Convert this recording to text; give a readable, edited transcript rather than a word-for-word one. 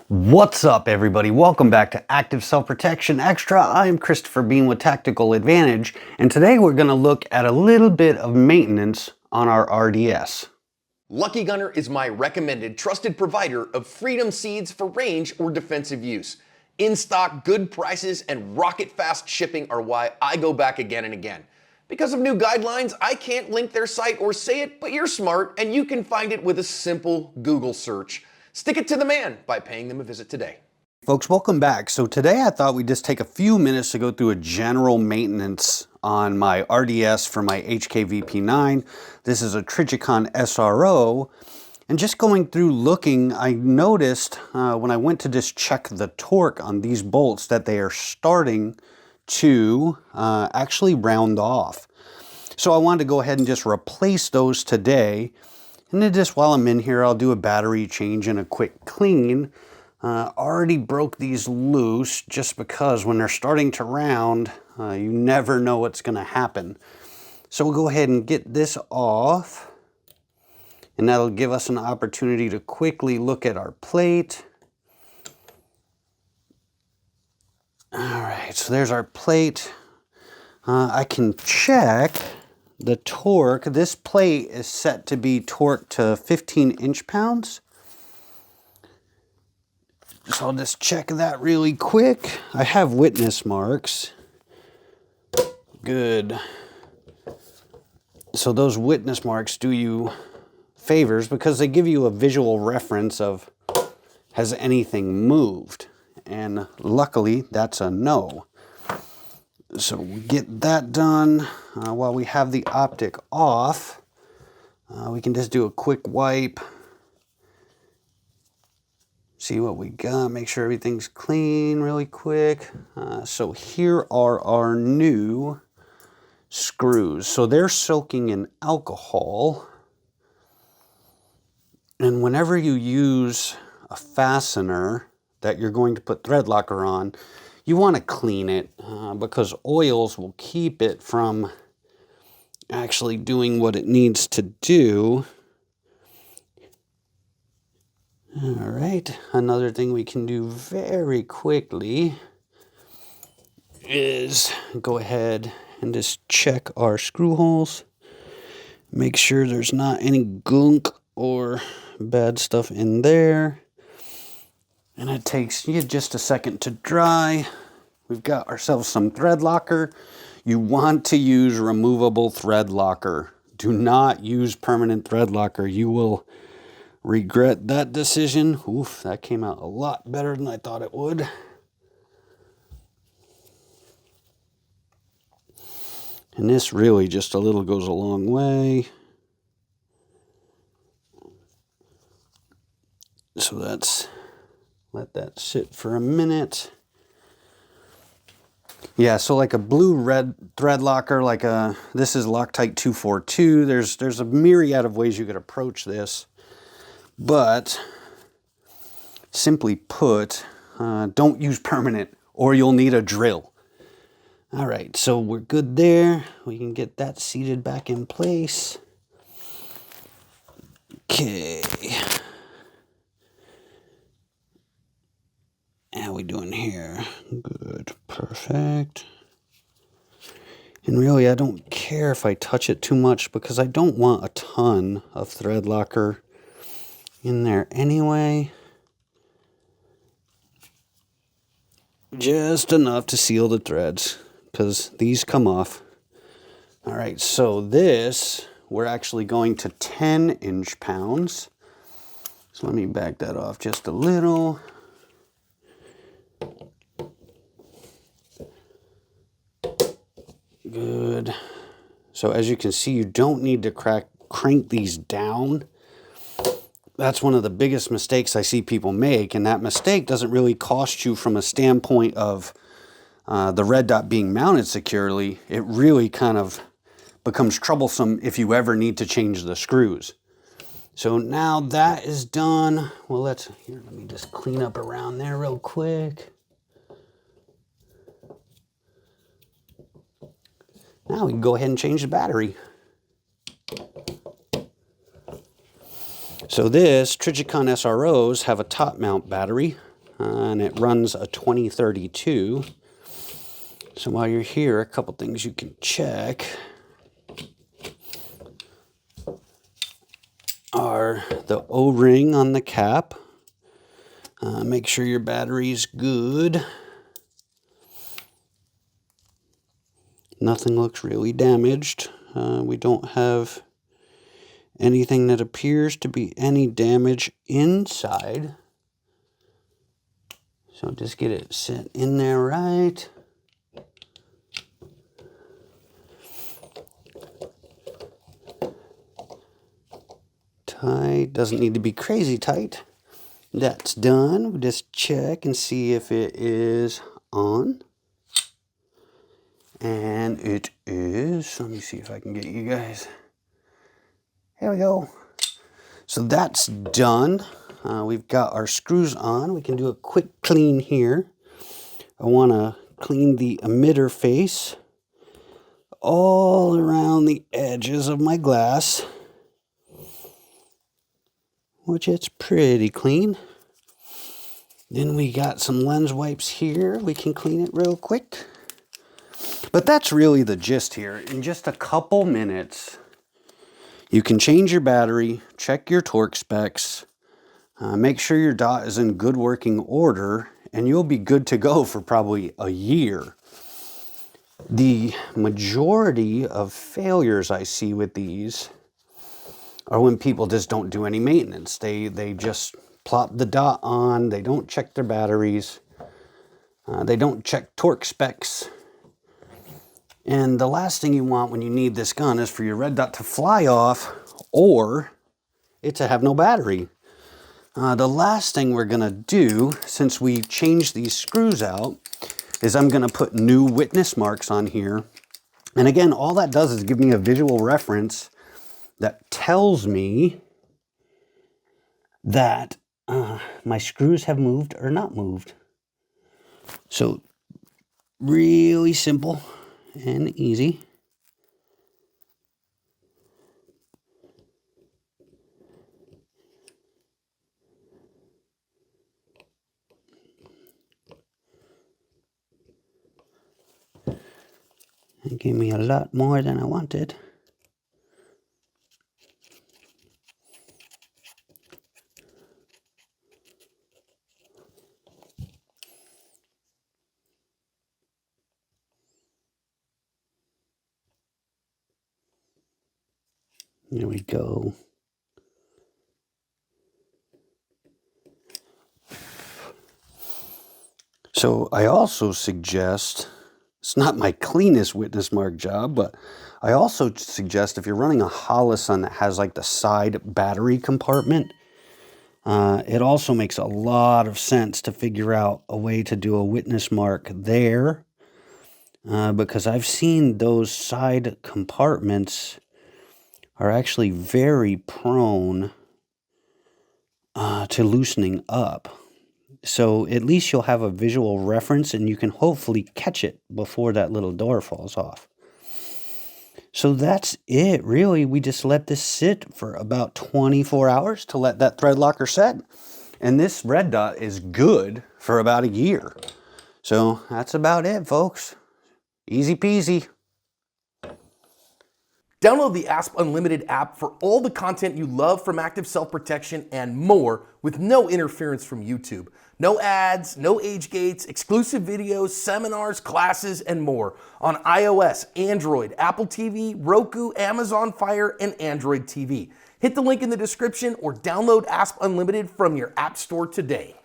What's up, everybody? Welcome back to Active Self-Protection Extra. I'm Christopher Bean with Tactical Advantage, and today we're going to look at a little bit of maintenance on our RDS. Lucky Gunner is my recommended trusted provider of Freedom seeds for range or defensive use. In stock, good prices, and rocket fast shipping are why I go back again and again. Because of new guidelines, I can't link their site or say it, but you're smart and you can find it with a simple Google search. Stick it to the man by paying them a visit today. Folks, welcome back. So today I thought we'd just take a few minutes to go through a general maintenance on my RDS for my HKVP9. This is a Trigicon SRO. And just going through looking, I noticed when I went to just check the torque on these bolts that they are starting to actually round off. So I wanted to go ahead and just replace those today. And then just while I'm in here, I'll do a battery change and a quick clean. Already broke these loose just because when they're starting to round, you never know what's going to happen. So we'll go ahead and get this off. And that'll give us an opportunity to quickly look at our plate. All right, so there's our plate. I can check the torque. This plate is set to be torqued to 15 inch-pounds. So I'll just check that really quick. I have witness marks. Good. So those witness marks do you favors because they give you a visual reference of has anything moved. And luckily that's a no. So we get that done. While we have the Optic off, we can just do a quick wipe. See what we got, make sure everything's clean really quick. So here are our new screws. So they're soaking in alcohol. And whenever you use a fastener that you're going to put thread locker on, you want to clean it because oils will keep it from actually doing what it needs to do. All right, another thing we can do very quickly is go ahead and just check our screw holes. Make sure there's not any gunk or bad stuff in there. And it takes you just a second to dry. We've got ourselves some thread locker. You want to use removable thread locker. Do not use permanent thread locker. You will regret that decision. Oof, that came out a lot better than I thought it would. And this really just a little goes a long way. So let that sit for a minute. Yeah, so like a blue-red thread locker, this is Loctite 242. There's a myriad of ways you could approach this. But simply put, don't use permanent or you'll need a drill. All right, so we're good there. We can get that seated back in place. Okay. How we doing here? Good, perfect. And really, I don't care if I touch it too much because I don't want a ton of thread locker in there anyway. Just enough to seal the threads because these come off. All right, so this, we're actually going to 10 inch-pounds. So let me back that off just a little. Good. So as you can see, you don't need to crank these down. That's one of the biggest mistakes I see people make, and that mistake doesn't really cost you from a standpoint of the red dot being mounted securely. It really kind of becomes troublesome if you ever need to change the screws. So now that is done. Well, let me just clean up around there real quick. Now we can go ahead and change the battery. So this Trigicon SROs have a top mount battery. and it runs a 2032. So while you're here, a couple things you can check are the O-ring on the cap. Make sure your battery's good. Nothing looks really damaged. We don't have anything that appears to be any damage inside. So just get it set in there right. Tight, doesn't need to be crazy tight. That's done. We'll just check and see if it is on. And it is. Let me see if I can get you guys. Here we go. So that's done. We've got our screws on. We can do a quick clean here. I want to clean the emitter face all around the edges of my glass, which it's pretty clean. Then we got some lens wipes here. We can clean it real quick. But that's really the gist here. In just a couple minutes, you can change your battery, check your torque specs, make sure your dot is in good working order, and you'll be good to go for probably a year. The majority of failures I see with these are when people just don't do any maintenance. They just plop the dot on, they don't check their batteries, they don't check torque specs. And the last thing you want when you need this gun is for your red dot to fly off or it to have no battery. The last thing we're gonna do, since we changed these screws out, is I'm gonna put new witness marks on here. And again, all that does is give me a visual reference that tells me that my screws have moved or not moved. So really simple and easy. It gave me a lot more than I wanted. There we go. So I also suggest, it's not my cleanest witness mark job, but I also suggest if you're running a Holosun that has like the side battery compartment, it also makes a lot of sense to figure out a way to do a witness mark there, because I've seen those side compartments are actually very prone to loosening up. So at least you'll have a visual reference and you can hopefully catch it before that little door falls off. So that's it, really. We just let this sit for about 24 hours to let that thread locker set. And this red dot is good for about a year. So that's about it, folks. Easy peasy. Download the ASP Unlimited app for all the content you love from active self-protection and more with no interference from YouTube. No ads, no age gates, exclusive videos, seminars, classes, and more on iOS, Android, Apple TV, Roku, Amazon Fire, and Android TV. Hit the link in the description or download ASP Unlimited from your app store today.